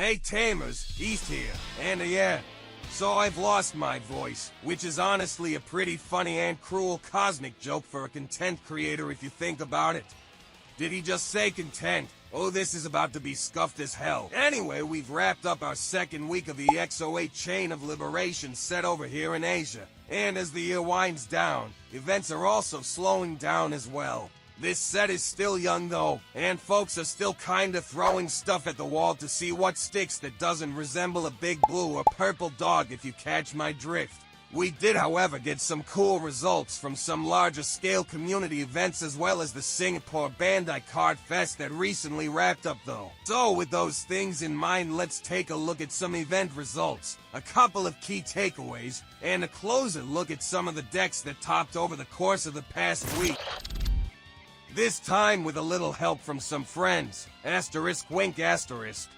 Hey Tamers, East here, and yeah, so I've lost my voice, which is honestly a pretty funny and cruel cosmic joke for a content creator if you think about it. Did he just say content? Oh, this is about to be scuffed as hell. Anyway, we've wrapped up our second week of EX08 Chain of Liberation set over here in Asia. And as the year winds down, events are also slowing down as well. This set is still young though, and folks are still kinda throwing stuff at the wall to see what sticks that doesn't resemble a big blue or purple dog if you catch my drift. We did, however, get some cool results from some larger scale community events as well as the Singapore Bandai Card Fest that recently wrapped up though. So with those things in mind, let's take a look at some event results, a couple of key takeaways, and a closer look at some of the decks that topped over the course of the past week. This time with a little help from some friends. Asterisk wink asterisk.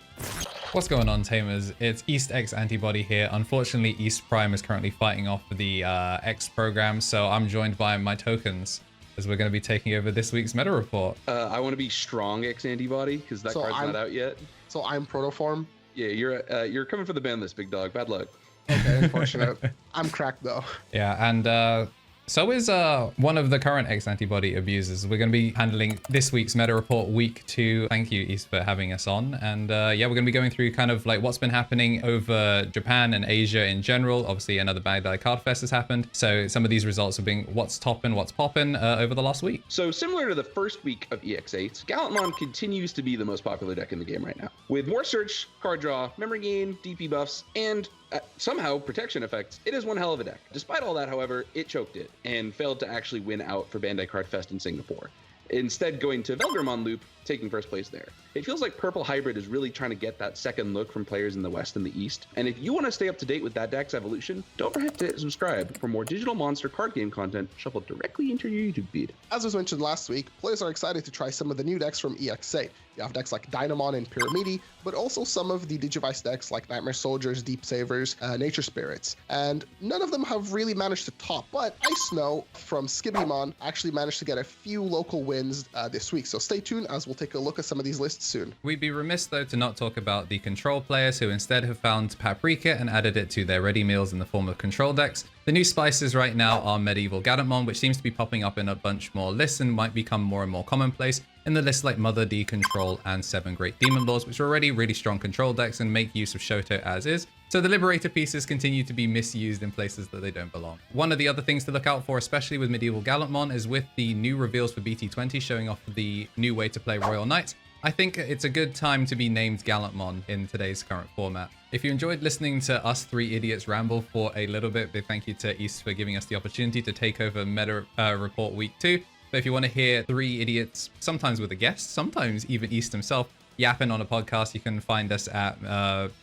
What's going on, Tamers? It's East X Antibody here. Unfortunately, East Prime is currently fighting off the X program, so I'm joined by my tokens as we're going to be taking over this week's meta report. I want to be strong X Antibody because that card's not out yet. So I'm Protoform? Yeah, you're coming for the ban list, big dog. Bad luck. Okay, unfortunate. I'm cracked though. Yeah, and so is one of the current X Antibody abusers. We're going to be handling this week's meta report week 2. Thank you, East, for having us on. And yeah, we're going to be going through kind of like what's been happening over Japan and Asia in general. Obviously, another Bandai Card Fest has happened. So some of these results are being what's topping, what's popping over the last week. So similar to the first week of EX8, Gallantmon continues to be the most popular deck in the game right now. With more search, card draw, memory gain, DP buffs, and somehow protection effects, it is one hell of a deck. Despite all that, however, it choked it and failed to actually win out for Bandai Card Fest in Singapore, instead going to Velgramon Loop, taking first place there. It feels like Purple Hybrid is really trying to get that second look from players in the West and the East, and if you want to stay up to date with that deck's evolution, don't forget to hit subscribe for more digital monster card game content shuffled directly into your YouTube feed. As was mentioned last week, players are excited to try some of the new decks from EX8. You have decks like Dynamon and Pyramidi, but also some of the Digivice decks like Nightmare Soldiers, Deep Savers, Nature Spirits. And none of them have really managed to top, but Ice Snow from Skibidymon actually managed to get a few local wins this week. So stay tuned as we'll take a look at some of these lists soon. We'd be remiss though to not talk about the control players who instead have found Paprika and added it to their ready meals in the form of control decks. The new spices right now are Medieval Gallantmon, which seems to be popping up in a bunch more lists and might become more and more commonplace in the lists like Mother D Control and 7 Great Demon Lords, which are already really strong control decks and make use of Shoto as is. So the Liberator pieces continue to be misused in places that they don't belong. One of the other things to look out for, especially with Medieval Gallantmon, is with the new reveals for BT20 showing off the new way to play Royal Knights. I think it's a good time to be named Gallantmon in today's current format. If you enjoyed listening to us three idiots ramble for a little bit, big thank you to East for giving us the opportunity to take over Meta Report Week 2. But if you want to hear three idiots, sometimes with a guest, sometimes even East himself, yapping on a podcast, you can find us at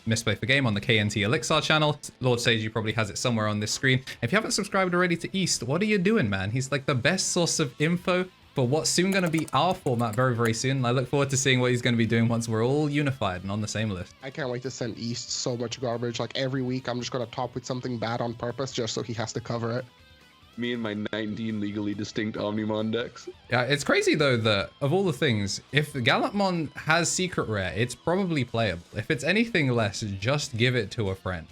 Misplay for Game on the KNT Elixir channel. Lord Sage probably has it somewhere on this screen. If you haven't subscribed already to East, what are you doing, man? He's like the best source of info for what's soon going to be our format very, very soon. I look forward to seeing what he's going to be doing once we're all unified and on the same list. I can't wait to send East so much garbage. Like every week, I'm just going to top with something bad on purpose just so he has to cover it. Me and my 19 legally distinct Omnimon decks. Yeah, it's crazy though that of all the things, if Gallantmon has secret rare, it's probably playable. If it's anything less, just give it to a friend.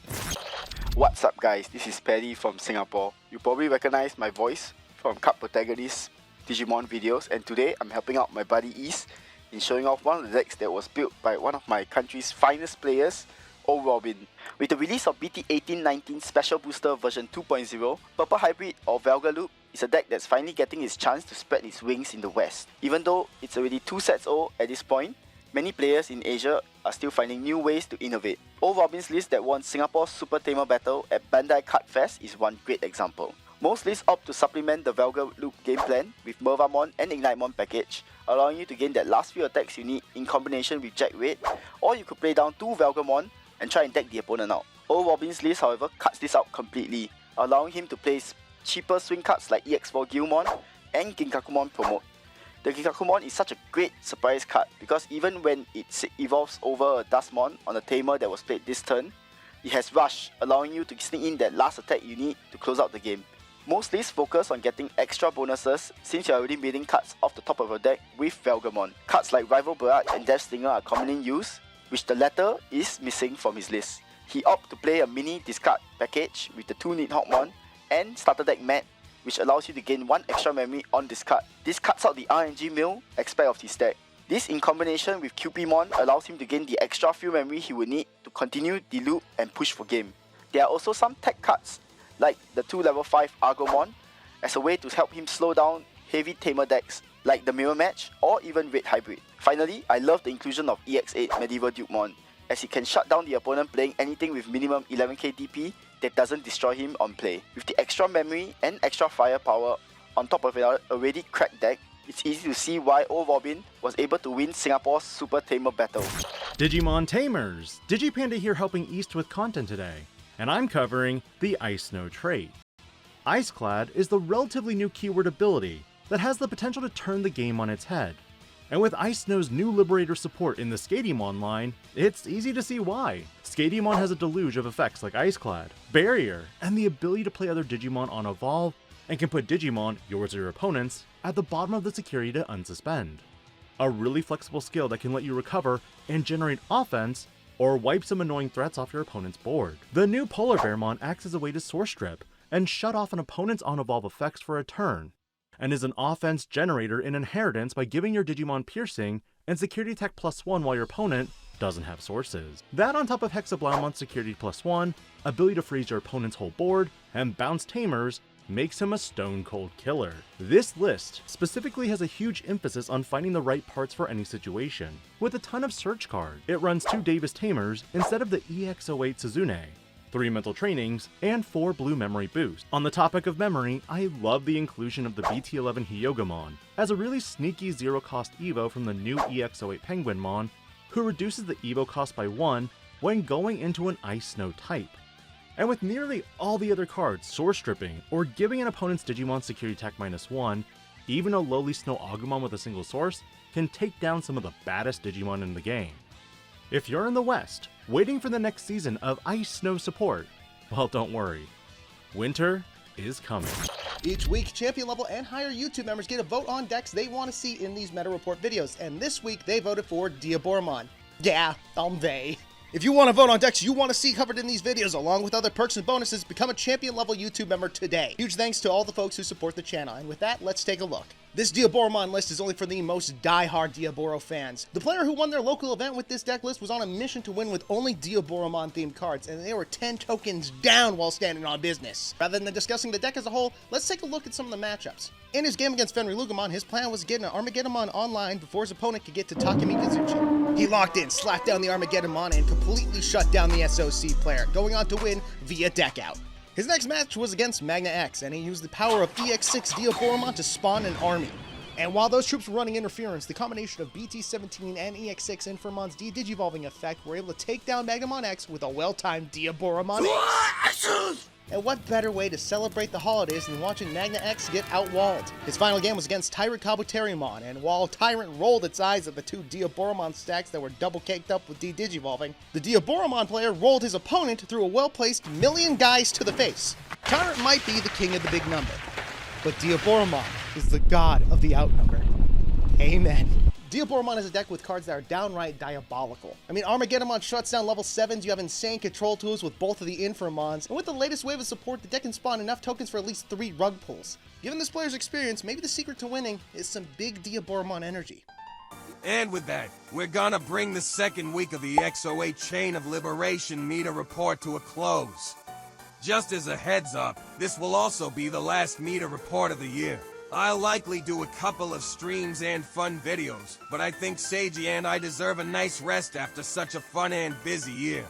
What's up guys, this is Paddy from Singapore. You probably recognize my voice from Cup Protagonist Digimon videos, and today I'm helping out my buddy East in showing off one of the decks that was built by one of my country's finest players, Old Robin. With the release of BT1819 Special Booster version 2.0, Purple Hybrid or Velga Loop is a deck that's finally getting its chance to spread its wings in the West. Even though it's already 2 sets old at this point, many players in Asia are still finding new ways to innovate. Old Robin's list that won Singapore's Super Tamer Battle at Bandai Card Fest is one great example. Most lists opt to supplement the Velga Loop game plan with Mervamon and Ignitemon package, allowing you to gain that last few attacks you need in combination with Jack Red, or you could play down 2 Velgamon and try and deck the opponent out. Old Robin's list, however, cuts this out completely, allowing him to play cheaper swing cards like EX4 Gilmon and Ginkakumon Promote. The Ginkakumon is such a great surprise card because even when it evolves over a Dustmon on a Tamer that was played this turn, it has Rush, allowing you to sneak in that last attack you need to close out the game. Most lists focus on getting extra bonuses since you're already building cards off the top of your deck with Velgamon. Cards like Rival Barrage and Death Slinger are commonly used, which the latter is missing from his list. He opted to play a mini discard package with the 2 Nidhoggmon and starter deck Mat, which allows you to gain 1 extra memory on discard. This cuts out the RNG mill aspect of his deck. This in combination with QPmon allows him to gain the extra few memory he will need to continue the loop and push for game. There are also some tech cuts like the 2 level 5 Argomon as a way to help him slow down heavy tamer decks like the Mirror Match or even Red Hybrid. Finally, I love the inclusion of EX08 Medieval Dukemon, as he can shut down the opponent playing anything with minimum 11k DP that doesn't destroy him on play. With the extra memory and extra firepower on top of an already cracked deck, it's easy to see why old Robin was able to win Singapore's Super Tamer battle. Digimon Tamers! Digipanda here helping East with content today, and I'm covering the Ice Snow trait. Iceclad is the relatively new keyword ability that has the potential to turn the game on its head. And with Ice Snow's new Liberator support in the Skatemon line, it's easy to see why. Skatemon has a deluge of effects like Iceclad, Barrier, and the ability to play other Digimon on Evolve, and can put Digimon, yours or your opponent's, at the bottom of the security to unsuspend. A really flexible skill that can let you recover and generate offense, or wipe some annoying threats off your opponent's board. The new Polar Bearmon acts as a way to source strip and shut off an opponent's on-evolve effects for a turn, and is an offense generator in Inheritance by giving your Digimon piercing and security attack +1 while your opponent doesn't have sources. That on top of Hexablaumon's security +1, ability to freeze your opponent's whole board, and bounce tamers makes him a stone cold killer. This list specifically has a huge emphasis on finding the right parts for any situation. With a ton of search cards, it runs 2 Davis Tamers instead of the EX08 Suzune, 3 mental trainings, and 4 blue memory boosts. On the topic of memory, I love the inclusion of the BT11 Hyogamon as a really sneaky zero cost Evo from the new EX08 Penguinmon, who reduces the Evo cost by 1 when going into an Ice Snow type. And with nearly all the other cards source stripping or giving an opponent's Digimon security attack -1, even a lowly Snow Agumon with a single source can take down some of the baddest Digimon in the game. If you're in the West, waiting for the next season of Ice Snow support, well, don't worry. Winter is coming. Each week, champion level and higher YouTube members get a vote on decks they want to see in these meta report videos, and this week they voted for Diaboromon. Yeah, they. If you want to vote on decks you want to see covered in these videos, along with other perks and bonuses, become a champion level YouTube member today. Huge thanks to all the folks who support the channel, and with that, let's take a look. This Diaboromon list is only for the most die-hard Diaboro fans. The player who won their local event with this deck list was on a mission to win with only Diaboromon themed cards, and they were 10 tokens down while standing on business. Rather than discussing the deck as a whole, let's take a look at some of the matchups. In his game against Fenrir Lugumon, his plan was to get an Armageddonmon online before his opponent could get to Takemi Kazuchi. He locked in, slapped down the Armageddonmon, and completely shut down the SOC player, going on to win via deck out. His next match was against Magna X, and he used the power of EX6 Diaboromon to spawn an army. And while those troops were running interference, the combination of BT17 and EX6 Infermon's Digivolving effect were able to take down Magnamon X with a well-timed Diaboromon X. And what better way to celebrate the holidays than watching Magna X get outwalled? His final game was against Tyrant Kabuterimon, and while Tyrant rolled its eyes at the 2 Diaboromon stacks that were double caked up with Digivolving, the Diaboromon player rolled his opponent through a well-placed million guys to the face. Tyrant might be the king of the big number, but Diaboromon is the god of the outnumber. Amen. Diaboromon is a deck with cards that are downright diabolical. I mean, Armageddonmon shuts down level 7s, you have insane control tools with both of the Inframons, and with the latest wave of support, the deck can spawn enough tokens for at least 3 rug pulls. Given this player's experience, maybe the secret to winning is some big Diaboromon energy. And with that, we're gonna bring the second week of the EX08 Chain of Liberation meta report to a close. Just as a heads up, this will also be the last meta report of the year. I'll likely do a couple of streams and fun videos, but I think Seiji and I deserve a nice rest after such a fun and busy year.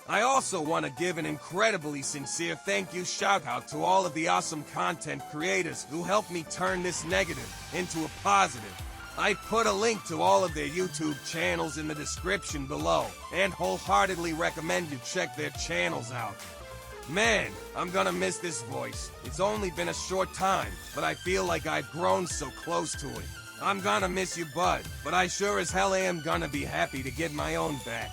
I also want to give an incredibly sincere thank you shout out to all of the awesome content creators who helped me turn this negative into a positive. I put a link to all of their YouTube channels in the description below, and wholeheartedly recommend you check their channels out. Man, I'm gonna miss this voice. It's only been a short time, but I feel like I've grown so close to it. I'm gonna miss you, bud, but I sure as hell am gonna be happy to get my own back.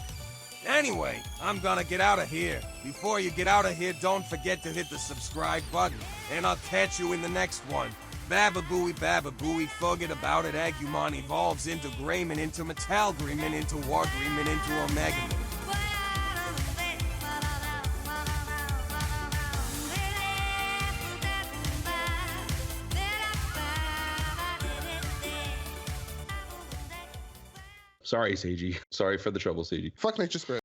Anyway, I'm gonna get out of here. Before you get out of here, don't forget to hit the subscribe button, and I'll catch you in the next one. Bababooey, forget about it. Agumon evolves into Greymon, into Metalgreymon, into Wargreymon, into Omegamon. Sorry, Seiji. Sorry for the trouble, Seiji. Fuck Nature Spirit.